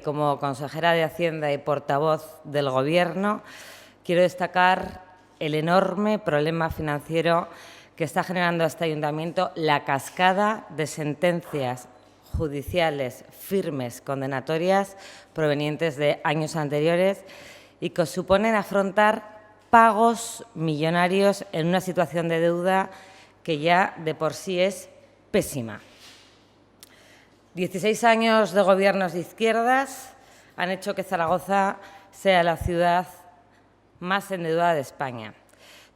Como consejera de Hacienda y portavoz del Gobierno, quiero destacar el enorme problema financiero que está generando a este ayuntamiento la cascada de sentencias judiciales firmes, condenatorias, provenientes de años anteriores y que suponen afrontar pagos millonarios en una situación de deuda que ya de por sí es pésima. 16 años de gobiernos de izquierdas han hecho que Zaragoza sea la ciudad más endeudada de España.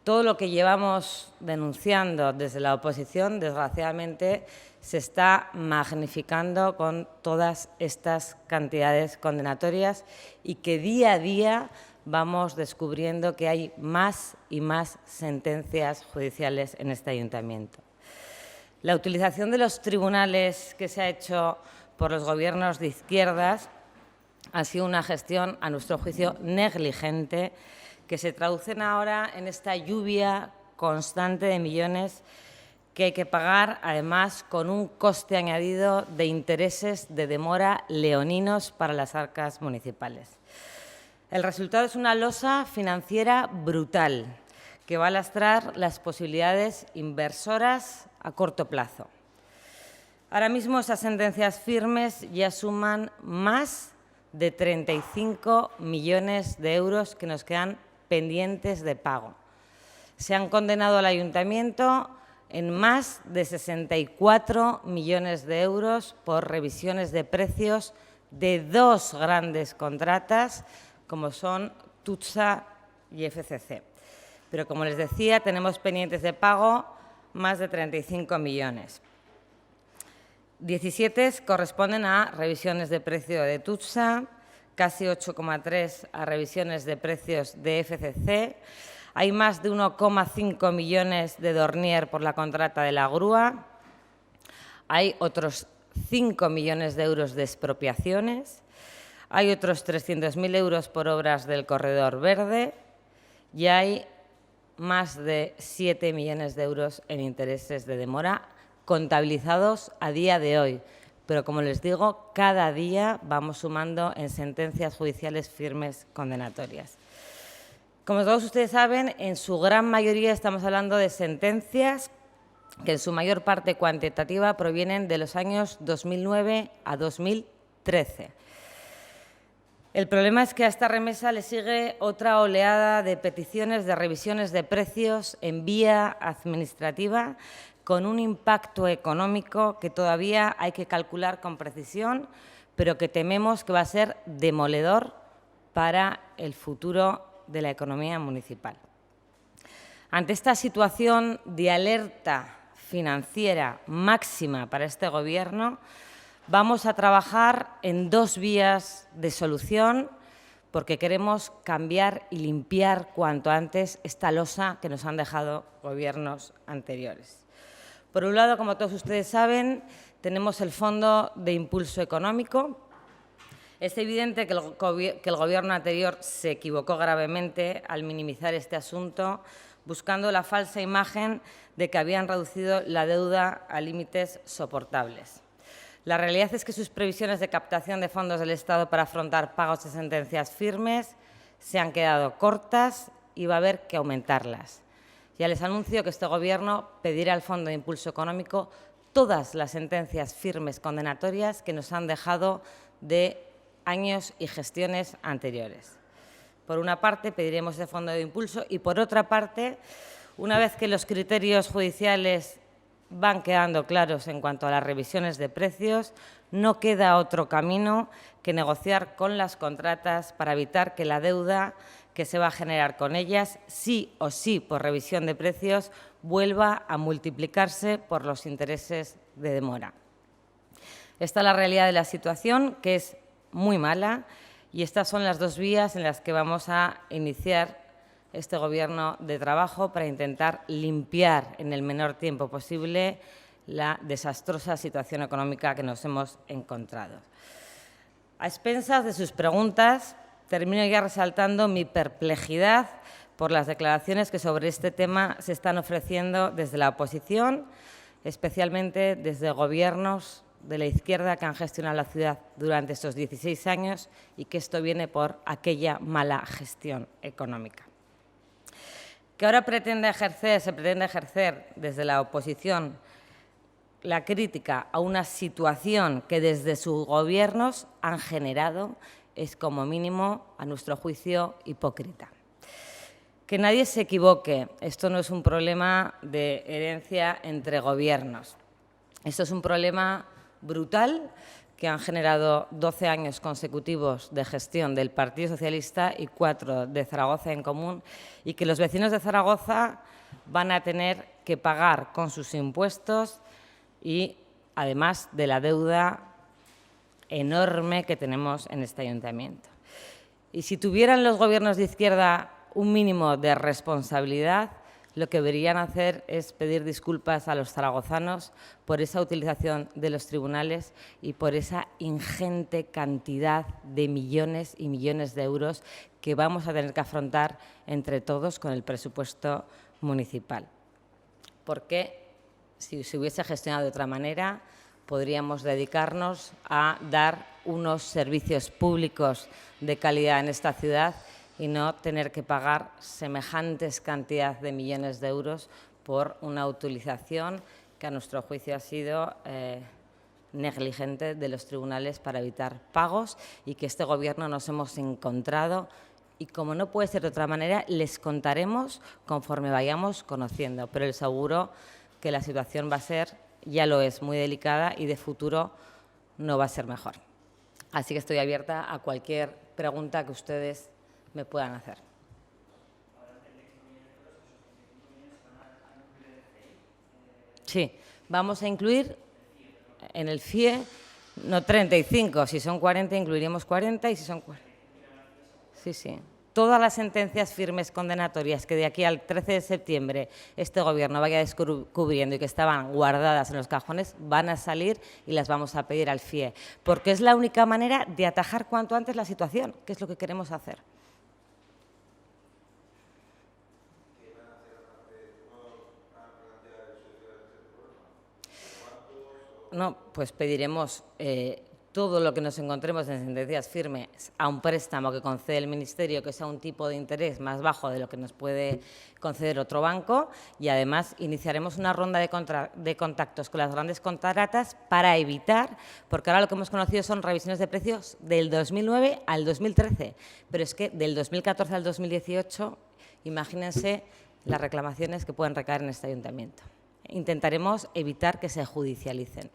Todo lo que llevamos denunciando desde la oposición, desgraciadamente, se está magnificando con todas estas cantidades condenatorias y que día a día vamos descubriendo que hay más y más sentencias judiciales en este ayuntamiento. La utilización de los tribunales que se ha hecho por los gobiernos de izquierdas ha sido una gestión, a nuestro juicio, negligente, que se traducen ahora en esta lluvia constante de millones que hay que pagar, además, con un coste añadido de intereses de demora leoninos para las arcas municipales. El resultado es una losa financiera brutal que va a lastrar las posibilidades inversoras a corto plazo. Ahora mismo esas sentencias firmes ya suman más de 35 millones de euros que nos quedan pendientes de pago. Se han condenado al ayuntamiento en más de 64 millones de euros por revisiones de precios de dos grandes contratas, como son Tutsa y FCC. Pero, como les decía, tenemos pendientes de pago más de 35 millones. 17 corresponden a revisiones de precio de Tutsa, casi 8,3 a revisiones de precios de FCC. Hay más de 1,5 millones de Dornier por la contrata de la grúa. Hay otros 5 millones de euros de expropiaciones. Hay otros 300.000 euros por obras del Corredor Verde y hay más de 7 millones de euros en intereses de demora contabilizados a día de hoy. Pero, como les digo, cada día vamos sumando en sentencias judiciales firmes condenatorias. Como todos ustedes saben, en su gran mayoría estamos hablando de sentencias que en su mayor parte cuantitativa provienen de los años 2009 a 2013. El problema es que a esta remesa le sigue otra oleada de peticiones de revisiones de precios en vía administrativa con un impacto económico que todavía hay que calcular con precisión, pero que tememos que va a ser demoledor para el futuro de la economía municipal. Ante esta situación de alerta financiera máxima para este Gobierno, vamos a trabajar en dos vías de solución porque queremos cambiar y limpiar cuanto antes esta losa que nos han dejado gobiernos anteriores. Por un lado, como todos ustedes saben, tenemos el Fondo de Impulso Económico. Es evidente que el Gobierno anterior se equivocó gravemente al minimizar este asunto, buscando la falsa imagen de que habían reducido la deuda a límites soportables. La realidad es que sus previsiones de captación de fondos del Estado para afrontar pagos de sentencias firmes se han quedado cortas y va a haber que aumentarlas. Ya les anuncio que este Gobierno pedirá al Fondo de Impulso Económico todas las sentencias firmes condenatorias que nos han dejado de años y gestiones anteriores. Por una parte, pediremos ese fondo de impulso y, por otra parte, una vez que los criterios judiciales van quedando claros en cuanto a las revisiones de precios, no queda otro camino que negociar con las contratas para evitar que la deuda que se va a generar con ellas, sí o sí por revisión de precios, vuelva a multiplicarse por los intereses de demora. Esta es la realidad de la situación, que es muy mala, y estas son las dos vías en las que vamos a iniciar este Gobierno de trabajo para intentar limpiar en el menor tiempo posible la desastrosa situación económica que nos hemos encontrado. A expensas de sus preguntas, termino ya resaltando mi perplejidad por las declaraciones que sobre este tema se están ofreciendo desde la oposición, especialmente desde gobiernos de la izquierda que han gestionado la ciudad durante estos 16 años y que esto viene por aquella mala gestión económica. Que ahora se pretende ejercer desde la oposición la crítica a una situación que desde sus gobiernos han generado es, como mínimo, a nuestro juicio, hipócrita. Que nadie se equivoque, esto no es un problema de herencia entre gobiernos. Esto es un problema brutal que han generado 12 años consecutivos de gestión del Partido Socialista y 4 de Zaragoza en Común, y que los vecinos de Zaragoza van a tener que pagar con sus impuestos y, además, de la deuda enorme que tenemos en este ayuntamiento. Y si tuvieran los gobiernos de izquierda un mínimo de responsabilidad, lo que deberían hacer es pedir disculpas a los zaragozanos por esa utilización de los tribunales y por esa ingente cantidad de millones y millones de euros que vamos a tener que afrontar entre todos con el presupuesto municipal. Porque si se hubiese gestionado de otra manera, podríamos dedicarnos a dar unos servicios públicos de calidad en esta ciudad y no tener que pagar semejantes cantidades de millones de euros por una utilización que, a nuestro juicio, ha sido negligente de los tribunales para evitar pagos y que este Gobierno nos hemos encontrado. Y, como no puede ser de otra manera, les contaremos conforme vayamos conociendo. Pero les aseguro que la situación va a ser, ya lo es, muy delicada y de futuro no va a ser mejor. Así que estoy abierta a cualquier pregunta que ustedes me puedan hacer. Sí, vamos a incluir en el FIE, no 35, si son 40 incluiremos 40 y si son 40. Sí, sí. Todas las sentencias firmes condenatorias que de aquí al 13 de septiembre este Gobierno vaya descubriendo y que estaban guardadas en los cajones van a salir y las vamos a pedir al FIE, porque es la única manera de atajar cuanto antes la situación, que es lo que queremos hacer. No, pues pediremos todo lo que nos encontremos en sentencias firmes a un préstamo que concede el Ministerio, que sea un tipo de interés más bajo de lo que nos puede conceder otro banco, y además iniciaremos una ronda de contactos con las grandes contratas para evitar, porque ahora lo que hemos conocido son revisiones de precios del 2009 al 2013, pero es que del 2014 al 2018, imagínense las reclamaciones que pueden recaer en este ayuntamiento. Intentaremos evitar que se judicialicen.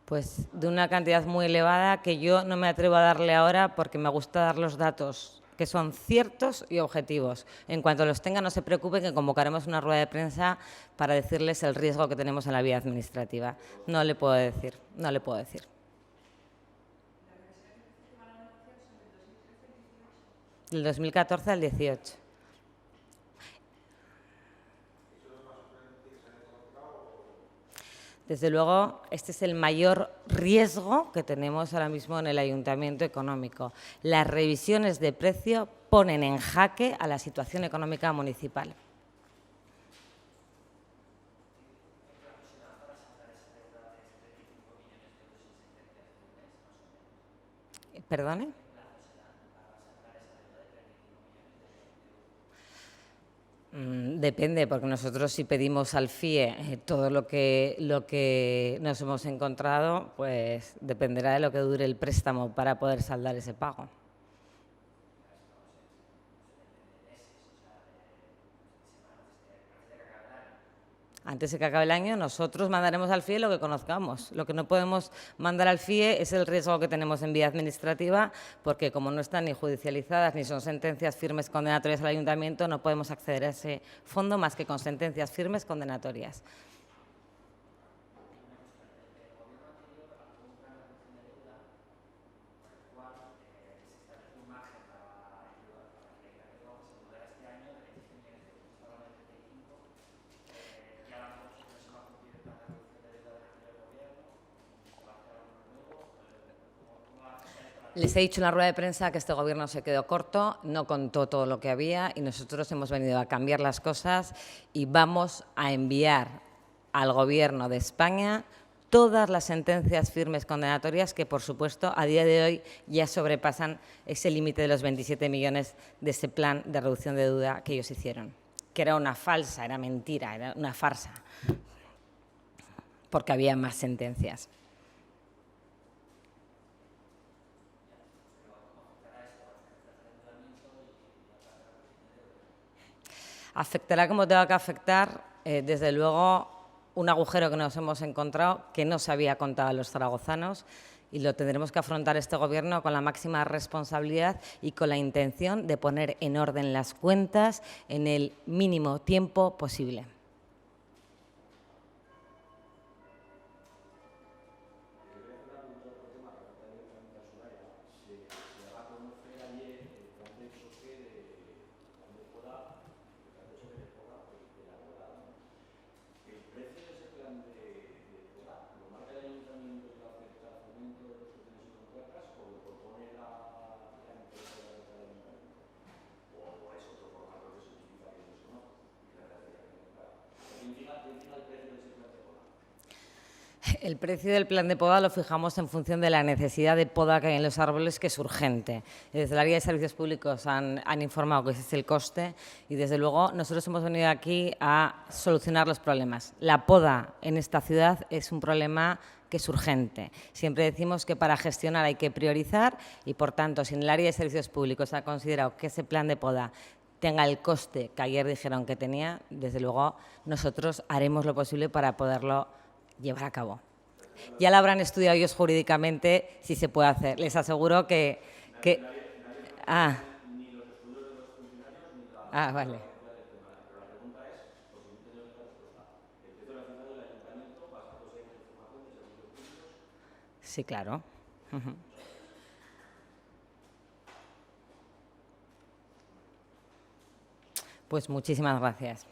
Pues de una cantidad muy elevada que yo no me atrevo a darle ahora porque me gusta dar los datos que son ciertos y objetivos. En cuanto los tenga, no se preocupe, que convocaremos una rueda de prensa para decirles el riesgo que tenemos en la vía administrativa. No le puedo decir, no le puedo decir. Del 2014 al 18. Desde luego, este es el mayor riesgo que tenemos ahora mismo en el ayuntamiento económico. Las revisiones de precio ponen en jaque a la situación económica municipal. ¿Perdone? Depende, porque nosotros, si pedimos al FIE todo lo que nos hemos encontrado, pues dependerá de lo que dure el préstamo para poder saldar ese pago. Antes de que acabe el año, nosotros mandaremos al FIE lo que conozcamos. Lo que no podemos mandar al FIE es el riesgo que tenemos en vía administrativa, porque como no están ni judicializadas ni son sentencias firmes condenatorias al ayuntamiento, no podemos acceder a ese fondo más que con sentencias firmes condenatorias. Les he dicho en la rueda de prensa que este Gobierno se quedó corto, no contó todo lo que había y nosotros hemos venido a cambiar las cosas y vamos a enviar al Gobierno de España todas las sentencias firmes condenatorias que, por supuesto, a día de hoy ya sobrepasan ese límite de los 27 millones de ese plan de reducción de deuda que ellos hicieron, que era una falsa, era mentira, era una farsa, porque había más sentencias. Afectará como tenga que afectar, desde luego, un agujero que nos hemos encontrado que no se había contado a los zaragozanos y lo tendremos que afrontar este Gobierno con la máxima responsabilidad y con la intención de poner en orden las cuentas en el mínimo tiempo posible. El precio del plan de poda lo fijamos en función de la necesidad de poda que hay en los árboles, que es urgente. Desde el área de servicios públicos han informado que ese es el coste y, desde luego, nosotros hemos venido aquí a solucionar los problemas. La poda en esta ciudad es un problema que es urgente. Siempre decimos que para gestionar hay que priorizar y, por tanto, si en el área de servicios públicos ha considerado que ese plan de poda tenga el coste que ayer dijeron que tenía, desde luego nosotros haremos lo posible para poderlo llevar a cabo. Ya lo habrán estudiado ellos jurídicamente si se puede hacer. Les aseguro que... vale. Sí, claro. Pues muchísimas gracias.